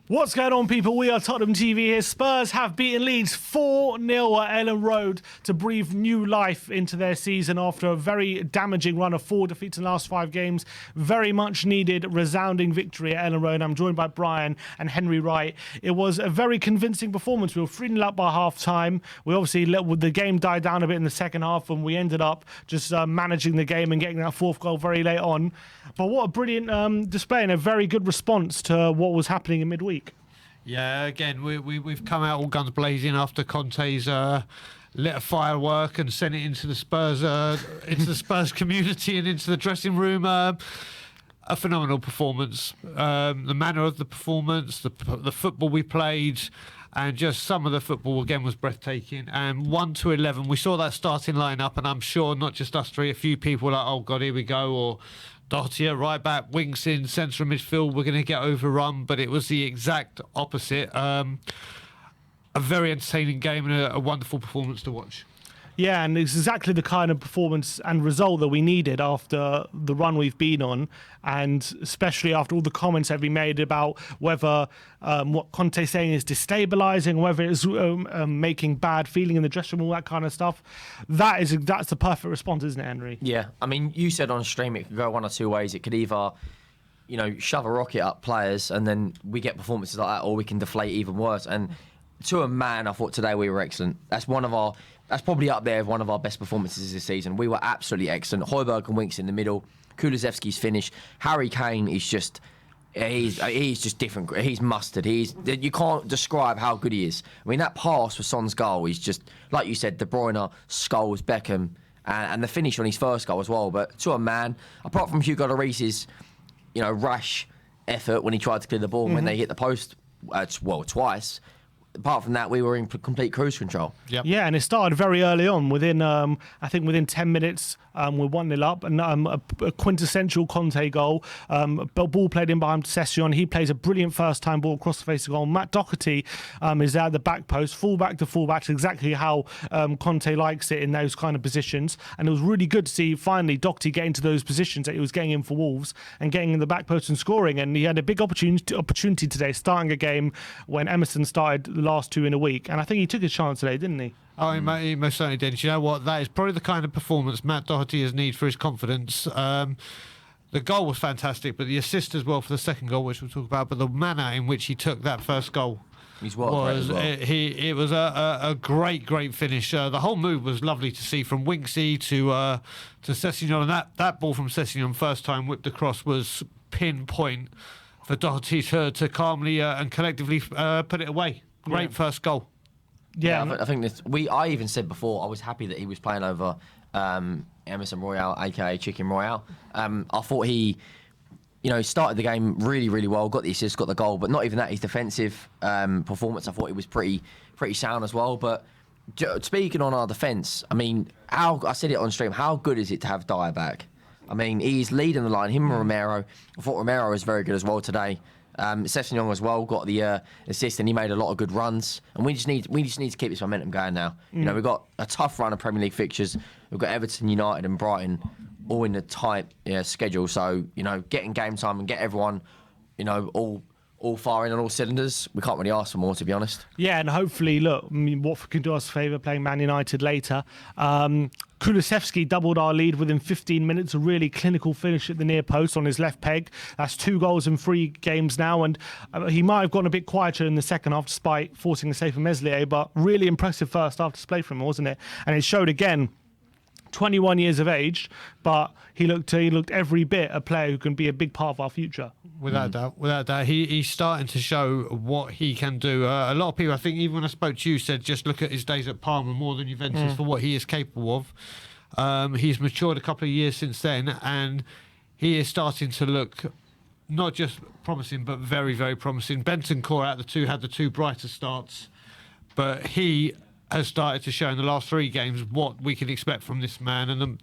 What's going on, people? We are Tottenham TV here. Spurs have beaten Leeds 4-0 at Ellen Road to breathe new life into their season after a very damaging run of 4 defeats in the last 5 games. Very much needed, resounding victory at Ellen Road. I'm joined by Brian and Henry Wright. It was a very convincing performance. We were 3-0 up by half-time. We obviously let the game die down a bit in the second half, and we ended up just managing the game and getting that 4th goal very late on. But what a brilliant display and a very good response to what was happening in midweek. Yeah, again, we've come out all guns blazing after Conte's lit a firework and sent it into the Spurs community and into the dressing room. A phenomenal performance. The manner of the performance, the football we played, and just some of the football again was breathtaking. And 1-11, we saw that starting lineup, and I'm sure not just us three, a few people were like, "Oh God, here we go," or Doherty right back, Winks in centre of midfield, we're going to get overrun, but it was the exact opposite. A very entertaining game and a wonderful performance to watch. Yeah, and it's exactly the kind of performance and result that we needed after the run we've been on, and especially after all the comments that have been made about whether what Conte's saying is destabilising, whether it's making bad feeling in the dressing room, all that kind of stuff. That's the perfect response, isn't it, Henry? Yeah, I mean, you said on stream it could go one or two ways. It could either, shove a rocket up players and then we get performances like that, or we can deflate even worse. And to a man, I thought today we were excellent. That's probably up there with one of our best performances this season. We were absolutely excellent. Højbjerg and Winks in the middle. Kulusevski's finish. Harry Kane is just... He's just different. He's mustard. You can't describe how good he is. I mean, that pass for Son's goal is just, like you said, De Bruyne, Scholes, Beckham, and the finish on his first goal as well. But to a man, apart from Hugo Lloris's, rash effort when he tried to clear the ball when they hit the post, twice. Apart from that, we were in complete cruise control. Yep. Yeah, and it started very early on. Within 10 minutes, we're 1-0 up, and a quintessential Conte goal. Ball played in behind Session. He plays a brilliant first-time ball across the face of goal. Matt Doherty is at the back post, full-back to full-back, exactly how Conte likes it in those kind of positions. And it was really good to see, finally, Doherty get into those positions that he was getting in for Wolves and getting in the back post and scoring. And he had a big opportunity today, starting a game when Emerson started the last 2 in a week. And I think he took his chance today, didn't he? Oh, he most certainly did. You know what? That is probably the kind of performance Matt Doherty has need for his confidence. The goal was fantastic, but the assist as well for the second goal, which we'll talk about. But the manner in which he took that first goal it was a great finish. The whole move was lovely to see, from Winksy to Sessegnon, and that ball from Sessegnon first time whipped across was pinpoint for Doherty to calmly and collectively put it away. Great first goal. Yeah, I think I even said before I was happy that he was playing over Emerson Royale, aka Chicken Royale. I thought he, started the game really, really well. Got the assist, got the goal, but not even that. His defensive performance, I thought he was pretty sound as well. But speaking on our defence, I mean, I said it on stream. How good is it to have Dyer back? I mean, he's leading the line. Him and Romero. I thought Romero was very good as well today. Sessegnon as well got the assist, and he made a lot of good runs. And we just need to keep this momentum going now. We've got a tough run of Premier League fixtures. We've got Everton, United, and Brighton all in a tight schedule. So getting game time and get everyone all firing on all cylinders. We can't really ask for more, to be honest. Yeah, and hopefully, look, Watford can do us a favour playing Man United later. Kulusevski doubled our lead within 15 minutes, a really clinical finish at the near post on his left peg. That's 2 goals in 3 games now, and he might have gone a bit quieter in the second half despite forcing a save from Meslier, but really impressive first half display from him, wasn't it? And it showed again, 21 years of age, but he looked every bit a player who can be a big part of our future. Without a doubt. He's starting to show what he can do. A lot of people, I think, even when I spoke to you, said just look at his days at Parma more than Juventus for what he is capable of. He's matured a couple of years since then, and he is starting to look not just promising, but very, very promising. Bentancur out of the two had the 2 brighter starts, but he has started to show in the last 3 games what we can expect from this man. And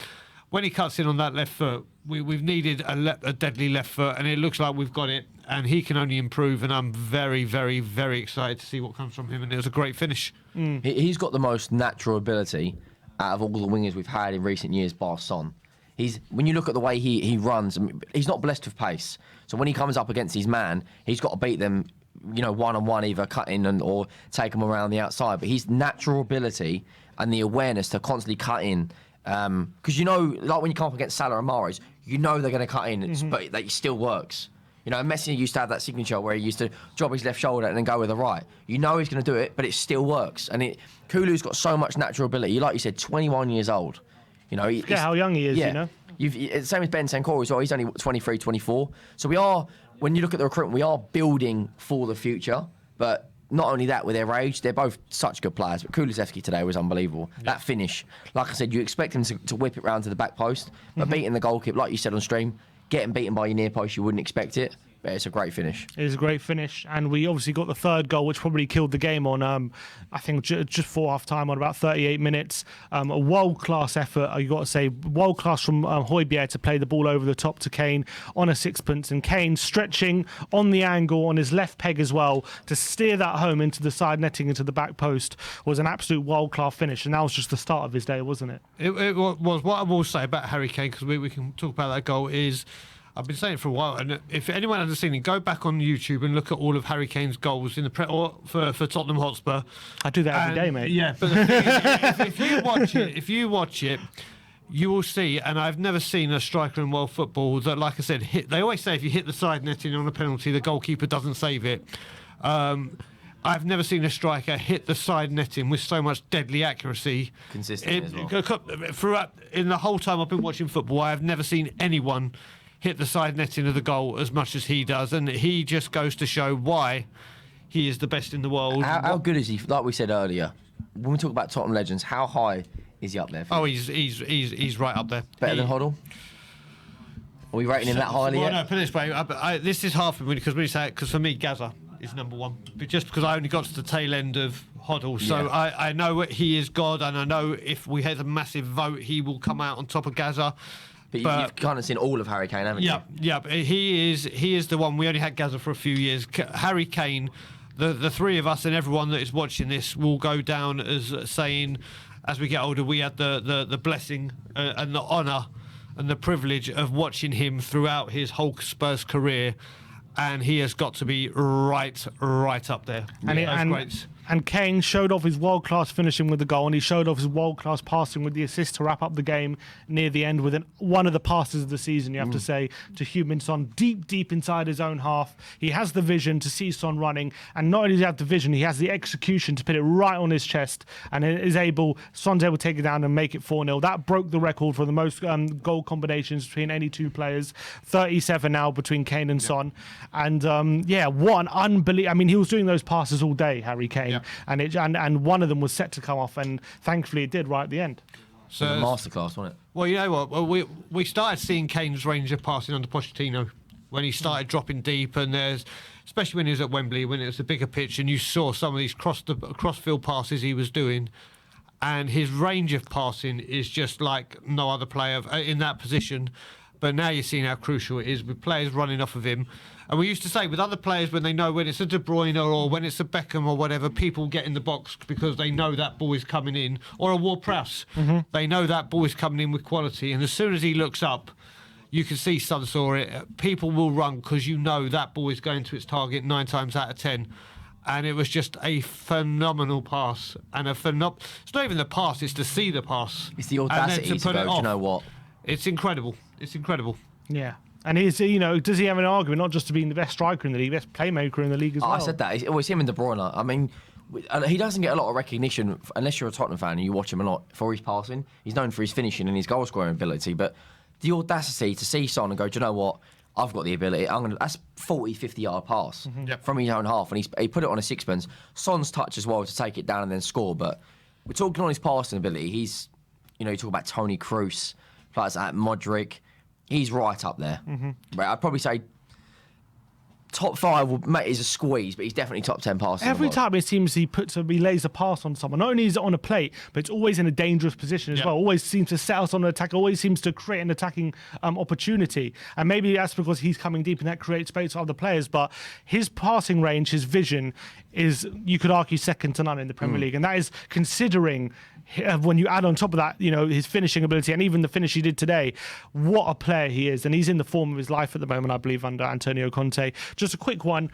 when he cuts in on that left foot, we've needed a deadly left foot, and it looks like we've got it, and he can only improve, and I'm very, very, very excited to see what comes from him, and it was a great finish. He's got the most natural ability out of all the wingers we've had in recent years, bar Son. When you look at the way he runs, he's not blessed with pace, so when he comes up against his man, he's got to beat them one-on-one, either cut in or take them around the outside. But his natural ability and the awareness to constantly cut in, because like when you come up against Salah and Mahrez, they're going to cut in, but that still works. Messi used to have that signature where he used to drop his left shoulder and then go with the right. He's going to do it, but it still works. And Kulu's got so much natural ability. Like you said, 21 years old. Forget how young he is, Same as Ben Sankore as well. He's only 23, 24. So when you look at the recruitment, we are building for the future. But not only that, with their age, they're both such good players. But Kulusevski today was unbelievable. Yeah. That finish, like I said, you expect him to whip it round to the back post, but beating the goalkeeper, like you said on stream, getting beaten by your near post, you wouldn't expect it. But it's a great finish. It is a great finish. And we obviously got the third goal, which probably killed the game on, I think, just before half-time on about 38 minutes. A world-class effort, you got to say. World-class from Højbjerg to play the ball over the top to Kane on a sixpence. And Kane stretching on the angle on his left peg as well to steer that home into the side netting, into the back post, was an absolute world-class finish. And that was just the start of his day, wasn't it? It was. What I will say about Harry Kane, because we can talk about that goal, is... I've been saying it for a while, and if anyone hasn't seen it, go back on YouTube and look at all of Harry Kane's goals in the or for Tottenham Hotspur. I do that every day, mate. Yeah, but the thing is, if you watch it, you will see. And I've never seen a striker in world football that, like I said, they always say if you hit the side netting on a penalty, the goalkeeper doesn't save it. I've never seen a striker hit the side netting with so much deadly accuracy. Consistent as well. Throughout, in the whole time I've been watching football, I have never seen anyone hit the side netting of the goal as much as he does, and he just goes to show why he is the best in the world. How good is he? Like we said earlier, when we talk about Tottenham legends, how high is he up there? He's right up there. Better than Hoddle? Are we rating him that highly yet? No, put it this way. This is half of me because for me, Gaza is number one. But just because I only got to the tail end of Hoddle, so I know he is God, and I know if we had a massive vote, he will come out on top of Gaza. But you've kind of seen all of Harry Kane, haven't you? Yeah. He is the one. We only had Gaza for a few years. Harry Kane, the three of us and everyone that is watching this will go down as saying, as we get older, we had the blessing and the honour and the privilege of watching him throughout his whole Spurs career, and he has got to be right up there. And Kane showed off his world-class finishing with the goal, and he showed off his world-class passing with the assist to wrap up the game near the end with one of the passes of the season, you have to say, to Heung-min Son, deep inside his own half. He has the vision to see Son running, and not only does he have the vision, he has the execution to put it right on his chest, and Son's able to take it down and make it 4-0. That broke the record for the most goal combinations between any two players, 37 now between Kane and Son. And what an unbelievable... I mean, he was doing those passes all day, Harry Kane. Yeah. And one of them was set to come off, and thankfully it did right at the end. So it was a masterclass, wasn't it? Well, you know what? Well, we started seeing Kane's range of passing under Pochettino when he started dropping deep, and especially when he was at Wembley, when it was a bigger pitch, and you saw some of these cross-field passes he was doing, and his range of passing is just like no other player in that position. But now you're seeing how crucial it is with players running off of him. And we used to say with other players, when they know when it's a De Bruyne or when it's a Beckham or whatever, people get in the box because they know that ball is coming in. Or a Ward-Prowse. They know that ball is coming in with quality. And as soon as he looks up, you can see Son saw it. People will run because you know that ball is going to its target 9 times out of 10. And it was just a phenomenal pass. And it's not even the pass, it's to see the pass. It's the audacity to go, do you know what? It's incredible. It's incredible. Yeah. And does he have an argument not just to being the best striker in the league, best playmaker in the league as well? I said that. It's him and De Bruyne. I mean, he doesn't get a lot of recognition, unless you're a Tottenham fan and you watch him a lot, for his passing. He's known for his finishing and his goal-scoring ability. But the audacity to see Son and go, do you know what? I've got the ability. That's 40, 50-yard pass from his own half. And he put it on a sixpence. Son's touch as well to take it down and then score. But we're talking on his passing ability. You talk about Toni Kroos, players like Modric. He's right up there. Right, I'd probably say top 5 is a squeeze, but he's definitely top 10 passes. Every time it seems he lays a pass on someone. Not only is it on a plate, but it's always in a dangerous position as well. Always seems to set us on an attack. Always seems to create an attacking opportunity. And maybe that's because he's coming deep and that creates space for other players. But his passing range, his vision, is, you could argue, second to none in the Premier League. And that is considering, when you add on top of that, his finishing ability and even the finish he did today, what a player he is. And he's in the form of his life at the moment, I believe, under Antonio Conte. Just a quick one,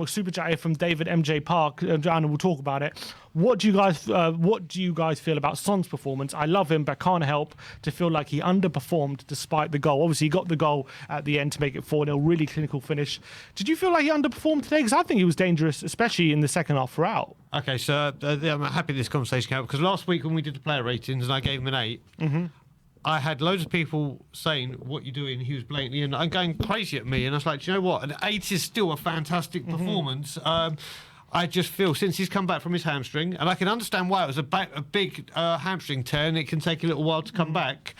super chat here from David MJ Park, and we'll talk about it. What do you guys feel about Son's performance? I love him, but can't help to feel like he underperformed despite the goal. Obviously, he got the goal at the end to make it 4-0, really clinical finish. Did you feel like he underperformed today? Because I think he was dangerous, especially in the second half throughout. Okay, so I'm happy this conversation came up, because last week when we did the player ratings and I gave him an 8, I had loads of people saying, what you doing? He was blatantly and going crazy at me. And I was like, do you know what? An 8 is still a fantastic performance. I just feel since he's come back from his hamstring, and I can understand why it was a big hamstring tear, and it can take a little while to come back,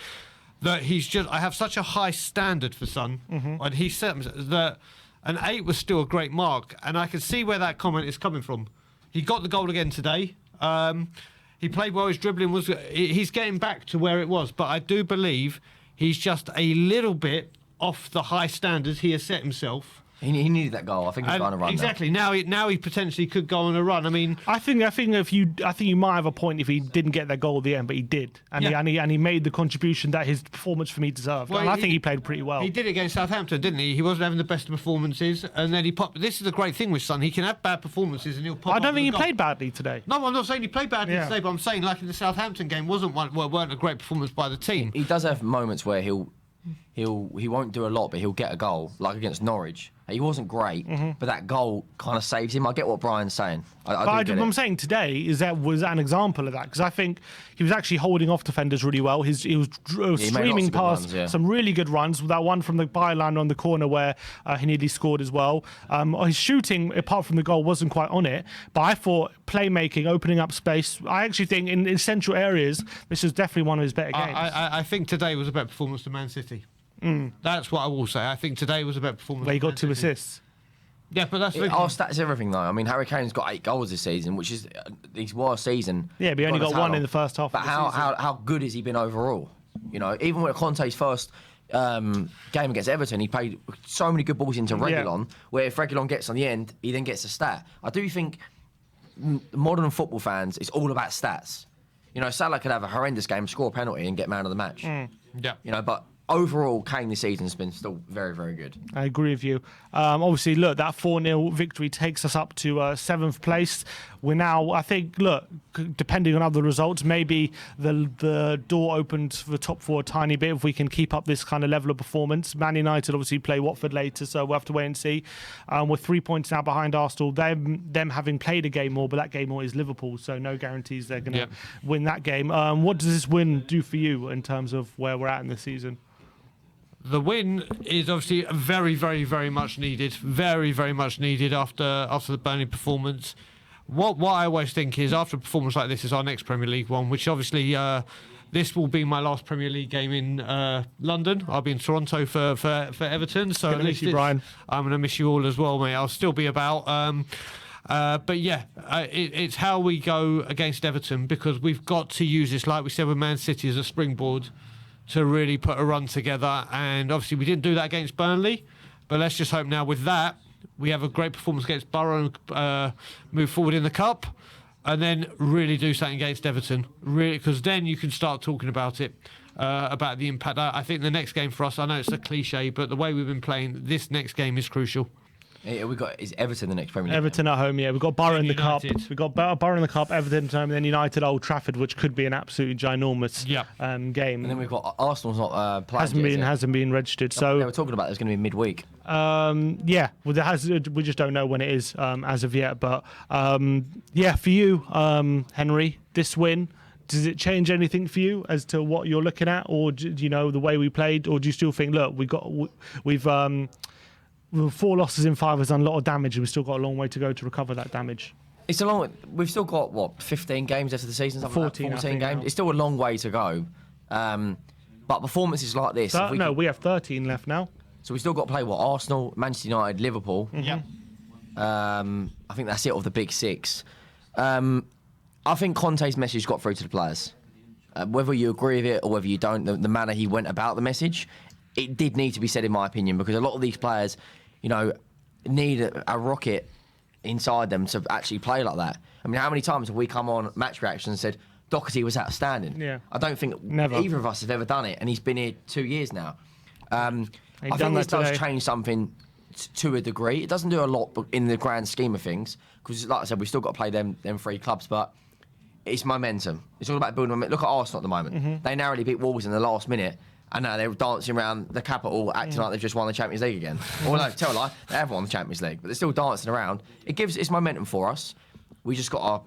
that I have such a high standard for Son, and he said that an 8 was still a great mark, and I can see where that comment is coming from. He got the goal again today. He played well. His dribbling he's getting back to where it was, but I do believe he's just a little bit off the high standards he has set himself. He needed that goal. I think he's going to run. Exactly. Now he potentially could go on a run. I mean, I think you might have a point if he didn't get that goal at the end, but he did, and he made the contribution that his performance for me deserved. Well, and I think he played pretty well. He did it against Southampton, didn't he? He wasn't having the best of performances, and then he popped. This is the great thing with Son. He can have bad performances, and he'll pop. I don't think he goal. Played badly today. No, I'm not saying he played badly today, but I'm saying like in the Southampton game weren't a great performance by the team. He does have moments where he won't do a lot, but he'll get a goal, like against Norwich. He wasn't great, but that goal kind of saves him. I get what Brian's saying. What I'm saying today was an example of that, because I think he was actually holding off defenders really well. He was streaming past some really good runs. That one from the byline on the corner where he nearly scored as well. His shooting, apart from the goal, wasn't quite on it. But I thought playmaking, opening up space. I actually think in central areas, this is definitely one of his better games. I think today was a better performance than Man City. That's what I will say. I think today was a better performance. Where he got 2 assists. Yeah, but that's our stats, everything though. I mean, Harry Kane's got 8 goals this season, which is his worst season. Yeah, but he only got 1 in the first half. But how good has he been overall? Even with Conte's first game against Everton, he played so many good balls into Reguilon. Where if Reguilon gets on the end, he then gets a stat. I do think modern football fans, it's all about stats. Salah could have a horrendous game, score a penalty, and get man of the match. Yeah. But overall, Kane this season has been still very, very good. I agree with you. Obviously, look, that 4-0 victory takes us up to 7th place. We're now, I think, look, depending on other results, maybe the door opens for the top 4 a tiny bit if we can keep up this kind of level of performance. Man United obviously play Watford later, so we'll have to wait and see. We're 3 points now behind Arsenal. Them having played a game more, but that game more is Liverpool, so no guarantees they're going to win that game. What does this win do for you in terms of where we're at in the season? The win is obviously very, very, very much needed. Very, very much needed after the Burnley performance. What I always think is after a performance like this is our next Premier League one, which obviously this will be my last Premier League game in London. I'll be in Toronto for Everton. So at least Brian. I'm going to miss you all as well, mate. I'll still be about. But yeah, it's how we go against Everton, because we've got to use this, like we said with Man City, as a springboard to really put a run together. And obviously we didn't do that against Burnley, but let's just hope now with that we have a great performance against Borough and move forward in the Cup, and then really do something against Everton, really, because then you can start talking about it, about the impact. I think the next game for us, I know it's a cliche, but the way we've been playing, this next game is crucial. Is Everton the next Premier League? Everton at home, yeah. We've got Borough in the Cup. United. We've got Borough in the Cup, Everton at home, and then United Old Trafford, which could be an absolutely ginormous game. And then we've got Arsenal's not playing. Hasn't been registered. So they were talking about it's going to be midweek. Yeah, well, we just don't know when it is as of yet. But yeah, for you, Henry, this win, does it change anything for you as to what you're looking at, or do you know the way we played, or do you still think, look, we've 4 losses in 5 has done a lot of damage, and we've still got a long way to go to recover that damage? It's a long. We've still got 15 games after the season. 14 games. Now. It's still a long way to go. But performances like this. We have 13 left now. So we still got to play Arsenal, Manchester United, Liverpool. Yeah. I think that's it of the big 6. I think Conte's message got through to the players. Whether you agree with it or whether you don't, the manner he went about the message, it did need to be said, in my opinion, because a lot of these players, need a rocket inside them to actually play like that. I mean, how many times have we come on Match Reaction and said Doherty was outstanding? Yeah. I don't think Never. either of us have ever done it, and he's been here 2 years now. I think done this that does today. change something to a degree. It doesn't do a lot in the grand scheme of things, because, like I said, we've still got to play them 3 clubs, but it's momentum. It's all about building momentum. Look at Arsenal at the moment. They narrowly beat Wolves in the last minute, and now they're dancing around the capital, acting like they've just won the Champions League again. Or no, tell a lie, they have won the Champions League, but they're still dancing around. It's momentum for us. We just got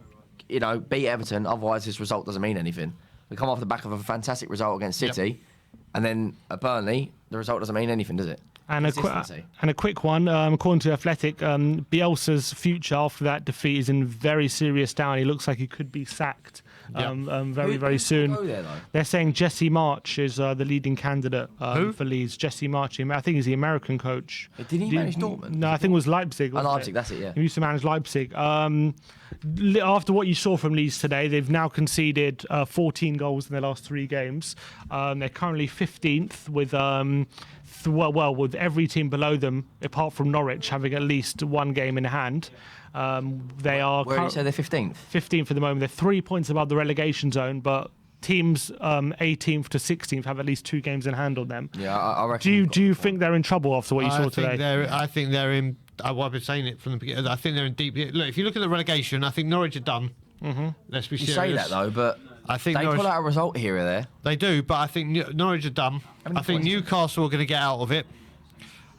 to, beat Everton. Otherwise, this result doesn't mean anything. We come off the back of a fantastic result against City, and then at Burnley, the result doesn't mean anything, does it? And a quick one, according to Athletic, Bielsa's future after that defeat is in very serious doubt. He looks like he could be sacked very soon. Go there, though? They're saying Jesse March is the leading candidate for Leeds. Jesse March, I think he's the American coach. Did he manage Dortmund? No, I think it was Leipzig. wasn't Leipzig, it? that's it, yeah. He used to manage Leipzig. After what you saw from Leeds today, they've now conceded 14 goals in their last 3 games. They're currently 15th with with every team below them, apart from Norwich, having at least 1 game in hand. They are. Where do you say they're 15th? 15th at the moment. They're 3 points above the relegation zone, but teams 18th to 16th have at least 2 games in hand on them. Yeah, I reckon. Do you think they're in trouble after what you saw today? I think they're in. I've been saying it from the beginning. I think they're in deep. Look, if you look at the relegation, I think Norwich are done. Let's be You serious. say that though, but I think they Norwich, pull out a result here or there. They do, but I think Norwich are done. I think points? Newcastle are going to get out of it.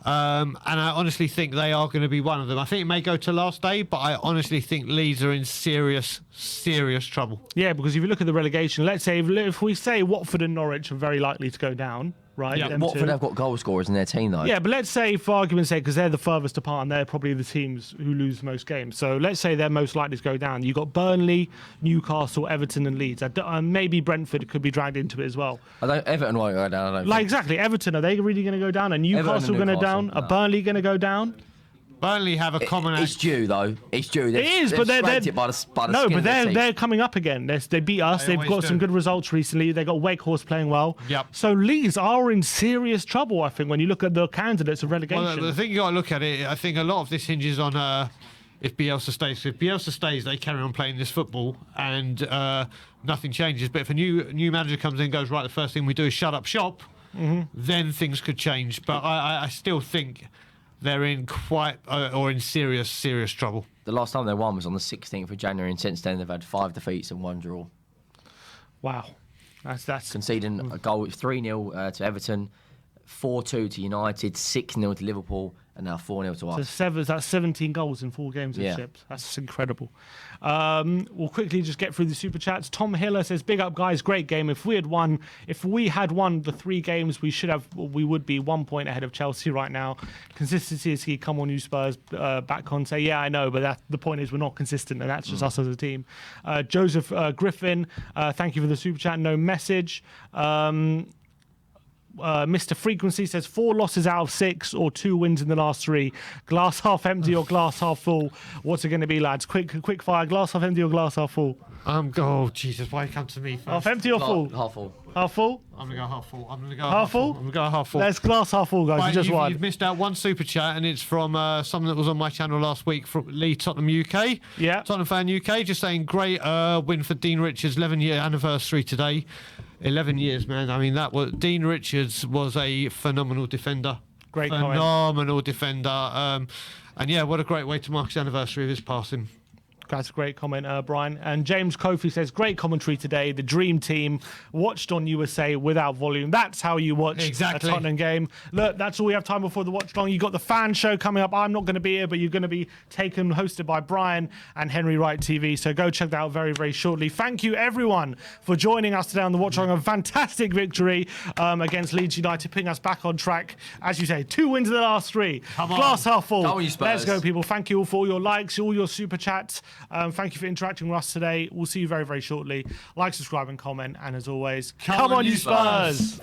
And I honestly think they are going to be one of them. I think it may go to last day, but I honestly think Leeds are in serious trouble. Yeah, because if you look at the relegation, let's say if we say Watford and Norwich are very likely to go down, right? Yeah, them Watford two. have got goal scorers in their team though. Yeah, but let's say, for argument's sake, because they're the furthest apart and they're probably the teams who lose most games. So let's say they're most likely to go down. You've got Burnley, Newcastle, Everton and Leeds. Maybe Brentford could be dragged into it as well. Everton won't go down. I don't Like, think. exactly. Everton, are they really going to go down? Are Newcastle going to down? Newcastle, Are Burnley going to go down? Burnley have a common. It's due though. It's due. It is, but they're it by the no, skin but of their teeth. they're coming up again. They beat us. They They've always got some do. good results recently. They got Wakehorse playing well. Yep. So Leeds are in serious trouble, I think, when you look at the candidates of relegation. Well, the thing you got to look at it, I think a lot of this hinges on if Bielsa stays. If Bielsa stays, they carry on playing this football and nothing changes. But if a new manager comes in and goes, right, the first thing we do is shut up shop, then things could change. But I still think they're in in serious trouble. The last time they won was on the 16th of January, and since then they've had 5 defeats and 1 draw. Wow, that's Conceding a goal, 3-0 to Everton, 4-2 to United, 6-0 to Liverpool, and now 4-0 to us. that's 17 goals in 4 games. Yeah. That's incredible. We'll quickly just get through the super chats. Tom Hiller says, "Big up, guys! Great game. If we had won the 3 games, we would be 1 point ahead of Chelsea right now. Consistency is key. Come on, you Spurs, back on. Say, yeah, I know, but the point is we're not consistent, and that's just us as a team." Joseph Griffin, thank you for the super chat. No message. Mr. Frequency says 4 losses out of 6 or 2 wins in the last 3. Glass half empty or glass half full? What's it going to be, lads? Quick fire. Glass half empty or glass half full? Oh Jesus! Why you come to me first? Half empty or full? Half full. Half full? I'm gonna go half full. I'm gonna go Half full? I'm gonna go half full. Let's glass half full, guys. Right, You just won. you've missed out one super chat, and it's from someone that was on my channel last week from Leeds Tottenham UK. Yeah. Tottenham fan UK, just saying great win for Dean Richards' 11-year anniversary today. 11 years, man. I mean, Dean Richards was a phenomenal defender. Great comment. Phenomenal defender. And yeah, what a great way to mark his anniversary of his passing. That's a great comment, Brian. And James Kofi says, great commentary today. The dream team watched on USA without volume. That's how you watch Exactly. a Tottenham game. Look, that's all we have time before the watch long. You got the fan show coming up. I'm not going to be here, but you're going to be hosted by Brian and Henry Wright TV. So go check that out very, very shortly. Thank you, everyone, for joining us today on the watch long. A fantastic victory against Leeds United, putting us back on track. As you say, 2 wins in the last 3. Come on. Glass half full. Come on, you Spurs. Let's go, people. Thank you all for all your likes, all your super chats. Thank you for interacting with us today. We'll see you very, very shortly. Like, subscribe, and comment. And as always, come on, you Spurs.